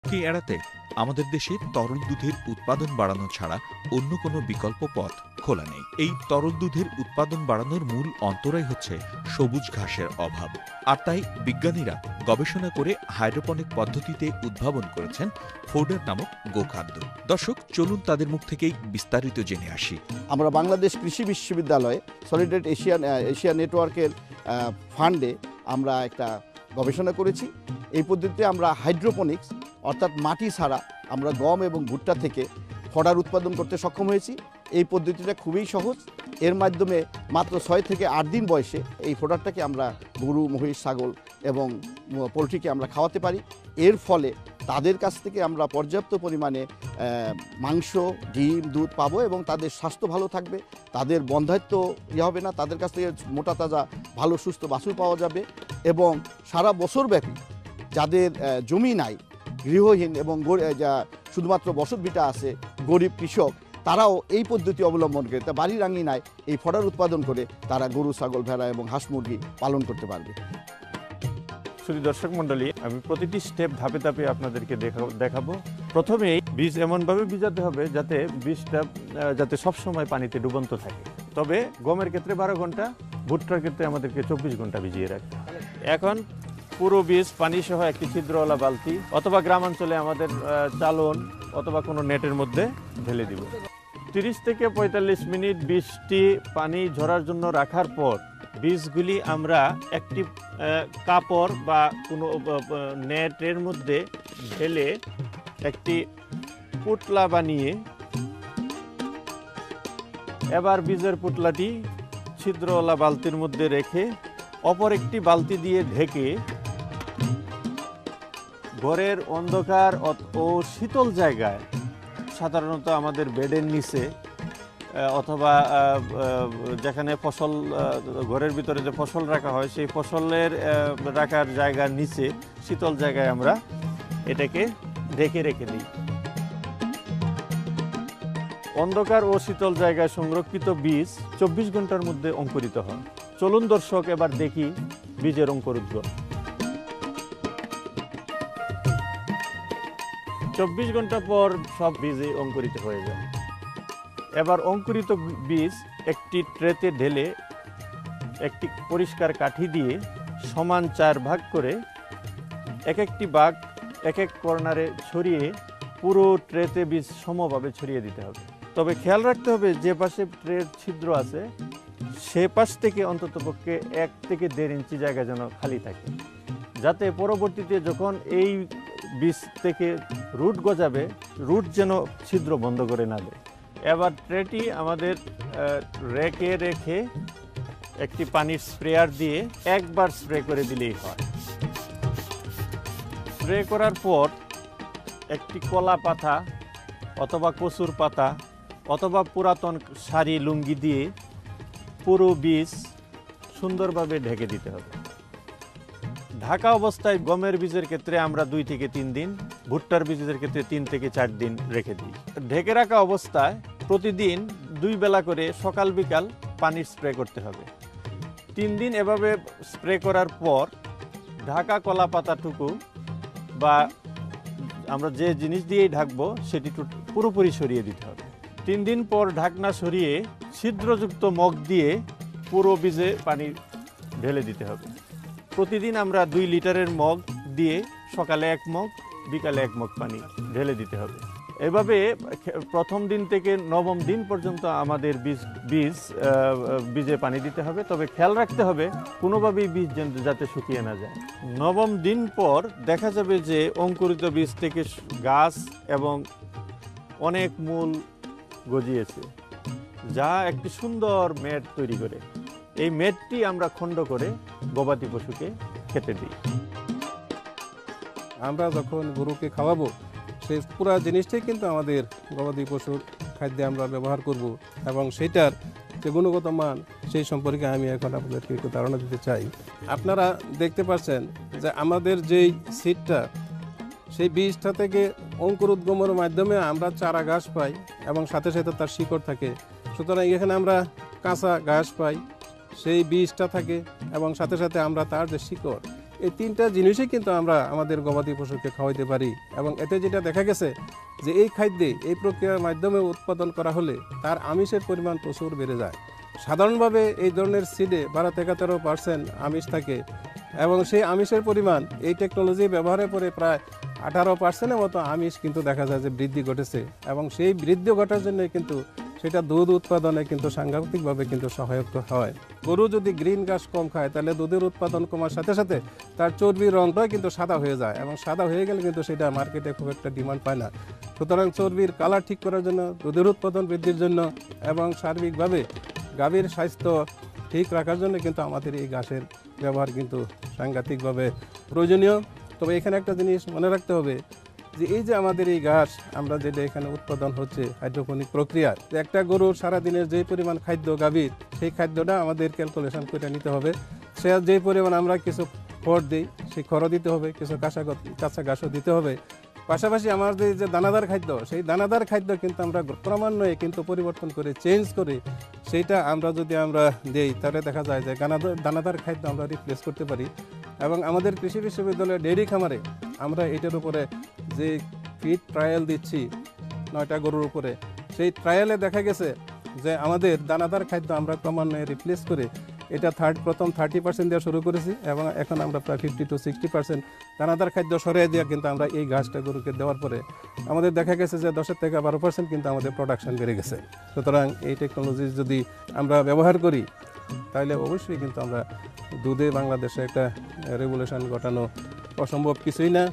ঝুঁকি এড়াতে আমাদের দেশে তরল দুধের উৎপাদন বাড়ানো ছাড়া অন্য কোনো বিকল্প পথ খোলা নেই। এই তরল দুধের উৎপাদন বাড়ানোর মূল অন্তরায় হচ্ছে সবুজ ঘাসের অভাব। আর তাই বিজ্ঞানীরা গবেষণা করে হাইড্রোপনিক পদ্ধতিতে উদ্ভাবন করেছেন ফোডার নামক গোখাদ্য। দর্শক, চলুন তাদের মুখ থেকেই বিস্তারিত জেনে আসি। আমরা বাংলাদেশ কৃষি বিশ্ববিদ্যালয়ে সলিডারিটি এশিয়া নেটওয়ার্কের ফান্ডে আমরা একটা গবেষণা করেছি। এই পদ্ধতিতে আমরা হাইড্রোপনিক্স অর্থাৎ মাটি ছাড়া আমরা গম এবং ভুট্টা থেকে ফডার উৎপাদন করতে সক্ষম হয়েছি। এই পদ্ধতিটা খুবই সহজ। এর মাধ্যমে মাত্র 6 থেকে 8 দিন বয়সে এই ফডারটাকে আমরা গরু, মহিষ, ছাগল এবং পোলট্রিকে আমরা খাওয়াতে পারি। এর ফলে তাদের কাছ থেকে আমরা পর্যাপ্ত পরিমাণে মাংস, ডিম, দুধ পাবো এবং তাদের স্বাস্থ্য ভালো থাকবে, তাদের বন্ধ্যাত্ব হবে না, তাদের কাছ থেকে মোটা তাজা ভালো সুস্থ বাছুর পাওয়া যাবে এবং সারা বছরব্যাপী যাদের জমি নাই, গৃহহীন এবং শুধুমাত্র বসত ভিটা আছে, গরিব কৃষক, তারাও এই পদ্ধতি অবলম্বন করে তা বাড়ির আঙিনায় এই ফডার উৎপাদন করে তারা গরু, ছাগল, ভেড়া এবং হাঁস মুরগি পালন করতে পারবে। শুধু দর্শক মণ্ডলী, আমি প্রতিটি স্টেপ ধাপে ধাপে আপনাদেরকে দেখাবো। প্রথমেই বীজ এমনভাবে ভিজাতে হবে যাতে বীজটা সবসময় পানিতে ডুবন্ত থাকে। তবে গমের ক্ষেত্রে 12 ঘন্টা, ভুট্টার ক্ষেত্রে আমাদেরকে 24 ঘন্টা ভিজিয়ে রাখতে হবে। এখন পুরো বীজ পানি সহ একটি ছিদ্রওয়ালা বালতি অথবা গ্রামাঞ্চলে আমাদের চালন অথবা কোনো নেটের মধ্যে ঢেলে দিব। 30 থেকে 45 মিনিট বীজটি পানি ঝরার জন্য রাখার পর বীজগুলি আমরা একটি কাপড় বা কোনো নেটের মধ্যে ঢেলে একটি পুটলা বানিয়ে এবার বীজের পুটলাটি ছিদ্রওয়ালা বালতির মধ্যে রেখে অপর একটি বালতি দিয়ে ঢেকে ঘরের অন্ধকার ও শীতল জায়গায়, সাধারণত আমাদের বেডের নিচে অথবা যেখানে ফসল, ঘরের ভিতরে যে ফসল রাখা হয় সেই ফসলের রাখার জায়গার নিচে শীতল জায়গায় আমরা এটাকে ঢেকে রেখে দিই। অন্ধকার ও শীতল জায়গায় সংরক্ষিত বীজ 24 ঘন্টার মধ্যে অঙ্কুরিত হয়। চলুন দর্শক, এবার দেখি বীজের অঙ্কুরোদ্গম। 24 ঘন্টা পর সব বীজে অঙ্কুরিত হয়ে যায়। এবার অঙ্কুরিত বীজ একটি ট্রেতে ঢেলে একটি পরিষ্কার কাঠি দিয়ে সমান 4 ভাগ করে একটি ভাগ এক কর্নারে ছড়িয়ে পুরো ট্রেতে বীজ সমভাবে ছড়িয়ে দিতে হবে। তবে খেয়াল রাখতে হবে যে পাশে ট্রের ছিদ্র আছে সে পাশ থেকে অন্ততপক্ষে 1 থেকে 1.5 ইঞ্চি জায়গা যেন খালি থাকে, যাতে পরবর্তীতে যখন এই বীজ থেকে রুট গজাবে, রুট যেন ছিদ্র বন্ধ করে না দেয়। এবার ট্রেটি আমাদের রেখে একটি পানির স্প্রেয়ার দিয়ে একবার স্প্রে করে দিলেই হয়। স্প্রে করার পর একটি কলা পাতা অথবা কচুর পাতা অথবা পুরাতন শাড়ি, লুঙ্গি দিয়ে পুরো বীজ সুন্দরভাবে ঢেকে দিতে হবে। ঢাকা অবস্থায় গমের বীজের ক্ষেত্রে আমরা 2 থেকে 3 দিন, ভুট্টার বীজের ক্ষেত্রে 3 থেকে 4 দিন রেখে দিই। ঢেকে রাখা অবস্থায় প্রতিদিন 2 বেলা করে সকাল বিকাল পানির স্প্রে করতে হবে। 3 দিন এভাবে স্প্রে করার পর ঢাকা কলা পাতাটুকু বা আমরা যে জিনিস দিয়েই ঢাকবো সেটি পুরোপুরি সরিয়ে দিতে হবে। 3 দিন পর ঢাকনা সরিয়ে ছিদ্রযুক্ত মগ দিয়ে পুরো বীজে পানি ঢেলে দিতে হবে। প্রতিদিন আমরা 2 লিটারের মগ দিয়ে সকালে 1 মগ, বিকালে 1 মগ পানি ঢেলে দিতে হবে। এভাবে প্রথম দিন থেকে 9ম দিন পর্যন্ত আমাদের বীজে পানি দিতে হবে। তবে খেয়াল রাখতে হবে কোনোভাবেই বীজ যাতে শুকিয়ে না যায়। 9ম দিন পর দেখা যাবে যে অঙ্কুরিত বীজ থেকে গাছ এবং অনেক মূল গজিয়েছে, যা একটি সুন্দর মেট তৈরি করে। এই মেটটি আমরা খণ্ড করে গবাদি পশুকে খেতে দিই। আমরা যখন গরুকে খাওয়াবো সেই পুরো জিনিসটাই কিন্তু আমাদের গবাদি পশুর খাদ্যে আমরা ব্যবহার করব এবং সেটার যে গুণগত মান সেই সম্পর্কে আমি এখন আপনাদেরকে একটু ধারণা দিতে চাই। আপনারা দেখতে পাচ্ছেন যে আমাদের যেই সিডটা, সেই বীজটা থেকে অঙ্কুরোদ্গমের মাধ্যমে আমরা চারা ঘাস পাই এবং সাথে সাথে তার শিকড় থাকে। সুতরাং এখানে আমরা কাঁচা ঘাস পাই, সেই বীজটা থাকে এবং সাথে সাথে আমরা তার যে শিকড়, এই 3টা জিনিসই কিন্তু আমরা আমাদের গবাদি পশুকে খাওয়াইতে পারি। এবং এতে যেটা দেখা গেছে যে এই খাদ্যে এই প্রক্রিয়ার মাধ্যমে উৎপাদন করা হলে তার আমিষের পরিমাণ প্রচুর বেড়ে যায়। সাধারণভাবে এই ধরনের সিডে 12-13% আমিষ থাকে এবং সেই আমিষের পরিমাণ এই টেকনোলজি ব্যবহারের পরে প্রায় 18%-এর মতো আমিষ কিন্তু দেখা যায় যে বৃদ্ধি ঘটেছে। এবং সেই বৃদ্ধি ঘটার জন্য কিন্তু সেটা দুধ উৎপাদনে কিন্তু সাংঘাতিকভাবে কিন্তু সহায়ক হয়। গরু যদি গ্রিন ঘাস কম খায় তাহলে দুধের উৎপাদন কমার সাথে সাথে তার চর্বির রংটাও কিন্তু সাদা হয়ে যায় এবং সাদা হয়ে গেলে কিন্তু সেটা মার্কেটে খুব একটা ডিমান্ড পায় না। সুতরাং চর্বির কালার ঠিক করার জন্য, দুধের উৎপাদন বৃদ্ধির জন্য এবং সার্বিকভাবে গাভীর স্বাস্থ্য ঠিক রাখার জন্য কিন্তু আমাদের এই ঘাসের ব্যবহার কিন্তু সাংঘাতিকভাবে প্রয়োজনীয়। তবে এখানে একটা জিনিস মনে রাখতে হবে যে এই যে আমাদের এই ঘাস আমরা যেটা এখানে উৎপাদন হচ্ছে হাইড্রোপনিক প্রক্রিয়া, একটা গরুর সারাদিনের যে পরিমাণ খাদ্য গাভীর, সেই খাদ্যটা আমাদের ক্যালকুলেশন করে নিতে হবে। সে যে পরিমাণ আমরা কিছু খড় দিই সেই খড়ও দিতে হবে, কিছু কাঁচা ঘাসও দিতে হবে। পাশাপাশি আমাদের যে দানাদার খাদ্য, সেই দানাদার খাদ্য কিন্তু আমরা ক্রমান্বয়ে কিন্তু পরিবর্তন করে চেঞ্জ করে সেইটা আমরা যদি আমরা দেই তাহলে দেখা যায় যে দানাদার খাদ্য আমরা রিপ্লেস করতে পারি। এবং আমাদের কৃষি বিশ্ববিদ্যালয়ের ডেইরি খামারে আমরা এটার উপরে যে ফিড ট্রায়াল দিচ্ছি 9টা গরুর উপরে, সেই ট্রায়ালে দেখা গেছে যে আমাদের দানাদার খাদ্য আমরা ক্রমান্বয়ে রিপ্লেস করে এটা প্রথম 30% দেওয়া শুরু করেছি এবং এখন আমরা প্রায় 50-60% দানাদার খাদ্য সরিয়ে দিয়ে কিন্তু আমরা এই ঘাসটা গরুকে দেওয়ার পরে আমাদের দেখা গেছে যে 10-12% কিন্তু আমাদের প্রোডাকশন বেড়ে গেছে। সুতরাং এই টেকনোলজি যদি আমরা ব্যবহার করি তাহলে অবশ্যই কিন্তু আমরা দুধে বাংলাদেশে একটা রেভলিউশন ঘটানো অসম্ভব কিছুই না।